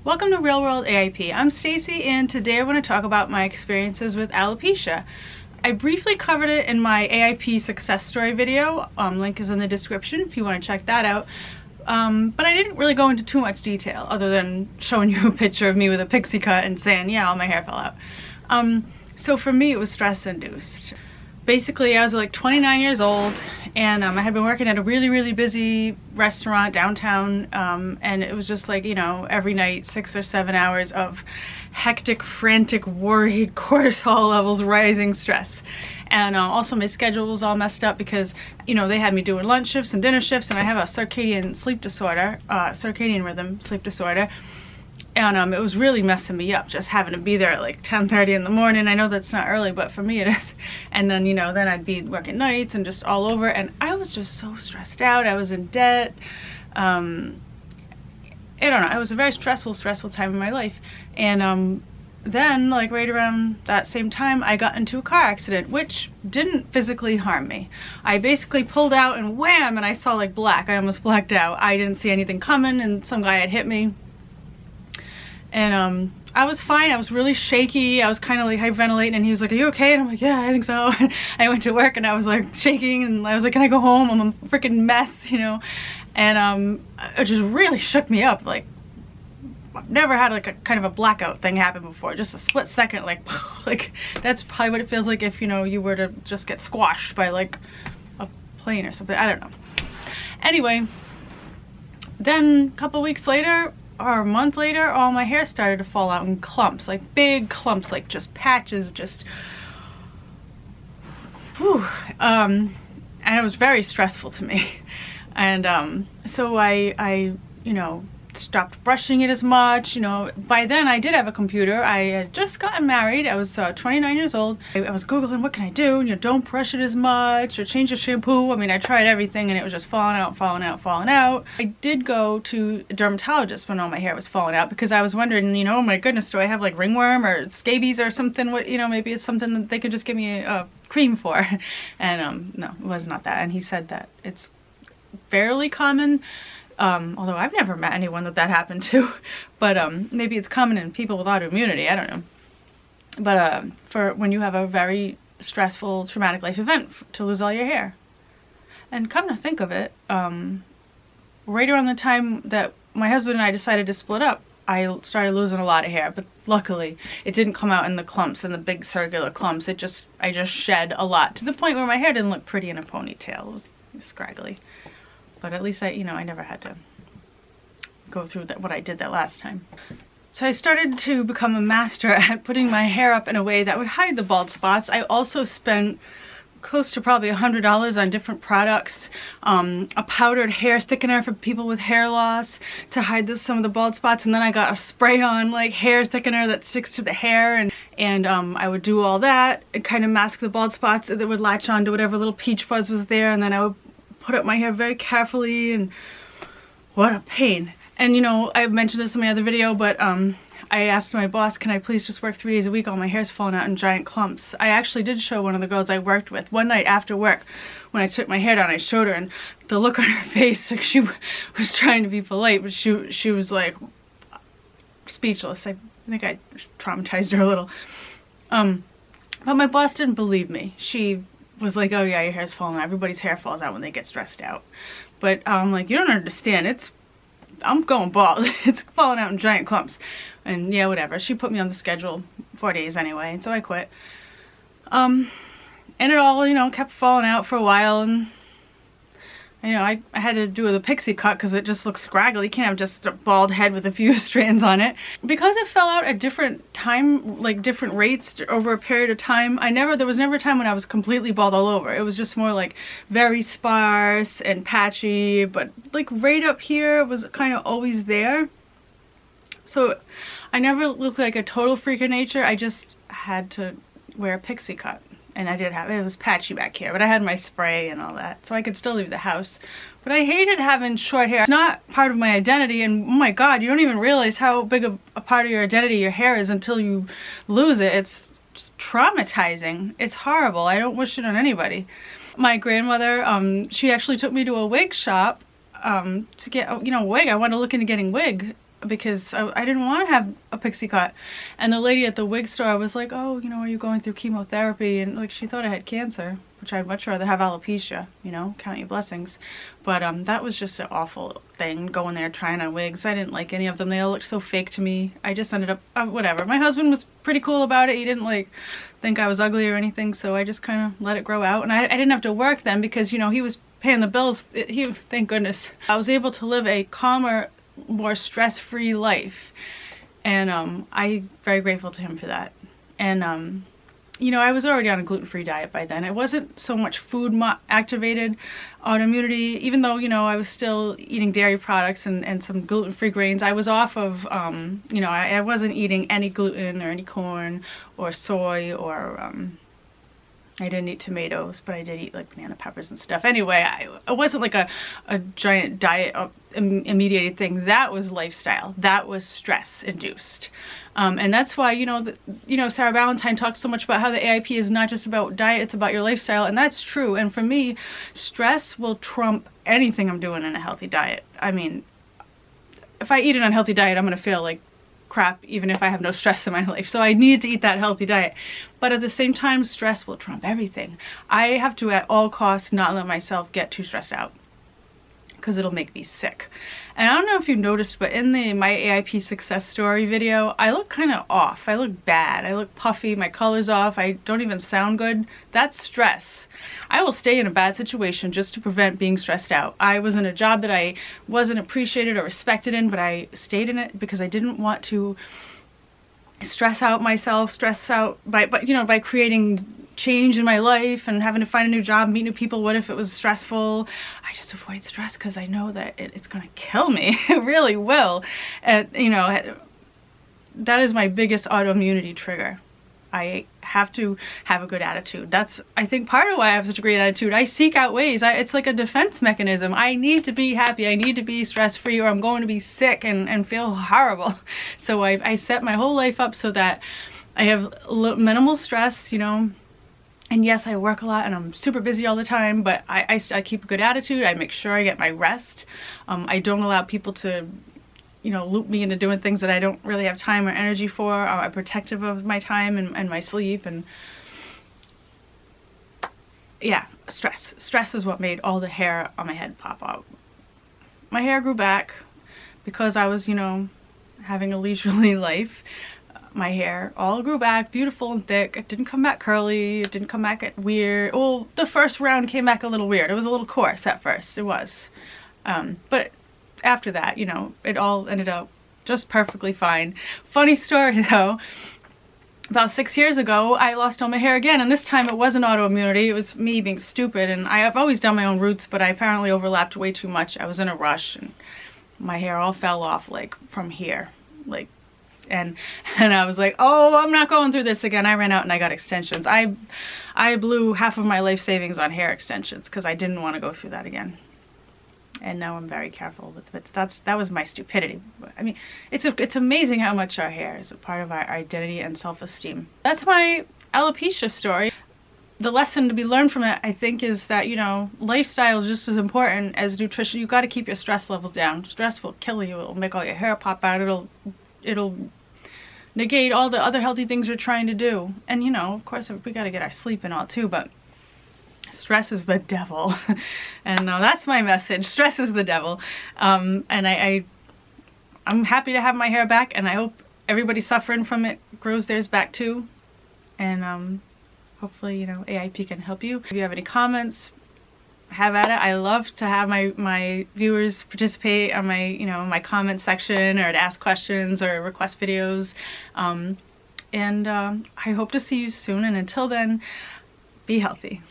Welcome to Real World AIP. I'm Stacy and today I want to talk about my experiences with alopecia. I briefly covered it in my AIP success story video. Link is in the description if you want to check that out. But I didn't really go into too much detail other than showing you a picture of me with a pixie cut and saying, yeah, all my hair fell out. So for me, it was stress induced. Basically, I was like 29 years old and I had been working at a really busy restaurant downtown, and it was just like, you know, every night 6 or 7 hours of hectic, frantic, worried, cortisol levels rising stress. And also my schedule was all messed up because, you know, they had me doing lunch shifts and dinner shifts, and I have a circadian sleep disorder, circadian rhythm sleep disorder. And it was really messing me up just having to be there at like 10:30 in the morning. I know that's not early, but for me it is. And then, you know, then I'd be working nights and just all over, and I was just so stressed out. I was in debt. I don't know, it was a very stressful time in my life. And then, like right around that same time, I got into a car accident, which didn't physically harm me. I basically pulled out and wham, and I saw like black. I almost blacked out. I didn't see anything coming, and some guy had hit me. And I was fine. I was really shaky. I was kind of like hyperventilating, and he was like, "Are you okay?" And I'm like, "Yeah, I think so." I went to work and I was like shaking, and I was like, "Can I go home? I'm a freaking mess," you know. And it just really shook me up. Like, I've never had like a kind of a blackout thing happen before. Just a split second, like that's probably what it feels like if, you know, you were to just get squashed by like a plane or something. I don't know. Anyway, then a couple weeks later, or a month later, all my hair started to fall out in clumps, like big clumps, like just patches, just whew. And it was very stressful to me. And so I you know, stopped brushing it as much. You know, by then I did have a computer. I had just gotten married. I was 29 years old. I was Googling, what can I do? You know, don't brush it as much, or change the shampoo. I mean, I tried everything and it was just falling out. I did go to a dermatologist when all my hair was falling out because I was wondering, you know, oh my goodness, do I have like ringworm or scabies or something? What, you know, maybe it's something that they could just give me a cream for. And no, it was not that. And he said that it's fairly common. Although I've never met anyone that happened to, but maybe it's common in people with autoimmunity, I don't know. But for when you have a very stressful, traumatic life event, to lose all your hair. And come to think of it, right around the time that my husband and I decided to split up, I started losing a lot of hair, but luckily it didn't come out in the clumps, in the big circular clumps. I just shed a lot, to the point where my hair didn't look pretty in a ponytail. It was scraggly. But at least I never had to go through what I did that last time. So I started to become a master at putting my hair up in a way that would hide the bald spots. I also spent close to probably $100 on different products. A powdered hair thickener for people with hair loss to hide some of the bald spots. And then I got a spray-on like hair thickener that sticks to the hair. And I would do all that and kind of mask the bald spots that would latch on to whatever little peach fuzz was there. And then I would put up my hair very carefully, and what a pain. And you know, I've mentioned this in my other video, but I asked my boss, can I please just work 3 days a week? All my hair's falling out in giant clumps. I actually did show one of the girls I worked with one night after work when I took my hair down. I showed her, and the look on her face, like she was trying to be polite, but she was like speechless. I think I traumatized her a little. But my boss didn't believe me. She was like, oh yeah, your hair's falling out. Everybody's hair falls out when they get stressed out. But I'm like, you don't understand. I'm going bald. It's falling out in giant clumps. And yeah, whatever. She put me on the schedule 4 days anyway, and so I quit. And it all, you know, kept falling out for a while, and you know, I had to do the pixie cut because it just looks scraggly. You can't have just a bald head with a few strands on it. Because it fell out at different time, like different rates over a period of time, there was never a time when I was completely bald all over. It was just more like very sparse and patchy, but like right up here was kind of always there. So I never looked like a total freak of nature. I just had to wear a pixie cut. And I did have it was patchy back here, but I had my spray and all that, so I could still leave the house. But I hated having short hair. It's not part of my identity, and oh my god, you don't even realize how big of a part of your identity your hair is until you lose it. It's just traumatizing. It's horrible. I don't wish it on anybody. My grandmother, she actually took me to a wig shop to get, you know, a wig. I wanted to look into getting because I didn't want to have a pixie cut. And the lady at the wig store was like, oh, you know, are you going through chemotherapy? And like, she thought I had cancer, which I'd much rather have alopecia, you know, count your blessings. But that was just an awful thing, going there trying on wigs. I didn't like any of them. They all looked so fake to me. I just ended up, whatever. My husband was pretty cool about it. He didn't like think I was ugly or anything, so I just kind of let it grow out. And I didn't have to work then because, you know, he was paying the bills. Thank goodness. I was able to live a calmer, more stress-free life, and I'm very grateful to him for that. And you know, I was already on a gluten-free diet by then. It wasn't so much food activated autoimmunity, even though, you know, I was still eating dairy products and some gluten-free grains. I was off of, you know, I wasn't eating any gluten or any corn or soy, or I didn't eat tomatoes, but I did eat like banana peppers and stuff. Anyway, it wasn't like a giant diet immediate thing. That was lifestyle. That was stress induced. And that's why, you know, Sarah Ballantyne talks so much about how the AIP is not just about diet, it's about your lifestyle. And that's true. And for me, stress will trump anything I'm doing in a healthy diet. I mean, if I eat an unhealthy diet, I'm going to feel like crap even if I have no stress in my life. So I need to eat that healthy diet. But at the same time, stress will trump everything. I have to at all costs not let myself get too stressed out, because it'll make me sick. And I don't know if you noticed, but in my AIP success story video, I look kind of off. I look bad. I look puffy. My color's off. I don't even sound good. That's stress. I will stay in a bad situation just to prevent being stressed out. I was in a job that I wasn't appreciated or respected in, but I stayed in it because I didn't want to stress out myself, by creating change in my life and having to find a new job, meet new people. What if it was stressful? I just avoid stress because I know that it's going to kill me. It really will. You know, that is my biggest autoimmunity trigger. I have to have a good attitude. That's, I think, part of why I have such a great attitude. I seek out ways. It's like a defense mechanism. I need to be happy. I need to be stress-free, or I'm going to be sick and feel horrible. So I set my whole life up so that I have minimal stress, you know. And yes, I work a lot and I'm super busy all the time, but I keep a good attitude. I make sure I get my rest. I don't allow people to, you know, loop me into doing things that I don't really have time or energy for. I'm protective of my time and my sleep. And yeah, stress. Stress is what made all the hair on my head pop out. My hair grew back because I was, you know, having a leisurely life. My hair all grew back beautiful and thick. It didn't come back curly. It didn't come back weird. Well, the first round came back a little weird. It was a little coarse at first. It was. But after that, you know, it all ended up just perfectly fine. Funny story though. About 6 years ago, I lost all my hair again, and this time it wasn't autoimmunity. It was me being stupid, and I've always done my own roots, but I apparently overlapped way too much. I was in a rush, and my hair all fell off, like, from here. Like, and I was like, oh, I'm not going through this again. I ran out and I got extensions. I blew half of my life savings on hair extensions because I didn't want to go through that again. And now I'm very careful with it. That was my stupidity. I mean, it's amazing how much our hair is a part of our identity and self-esteem. That's my alopecia story. The lesson to be learned from it, I think, is that, you know, lifestyle is just as important as nutrition. You got to keep your stress levels down. Stress will kill you. It'll make all your hair pop out. It'll negate all the other healthy things you're trying to do. And, you know, of course, we got to get our sleep and all too, but stress is the devil. And that's my message. Stress is the devil. And I'm happy to have my hair back, and I hope everybody suffering from it grows theirs back too. And hopefully, you know, AIP can help you. If you have any comments, have at it. I love to have my viewers participate on my, you know, my comment section, or to ask questions or request videos. And I hope to see you soon. And until then, be healthy.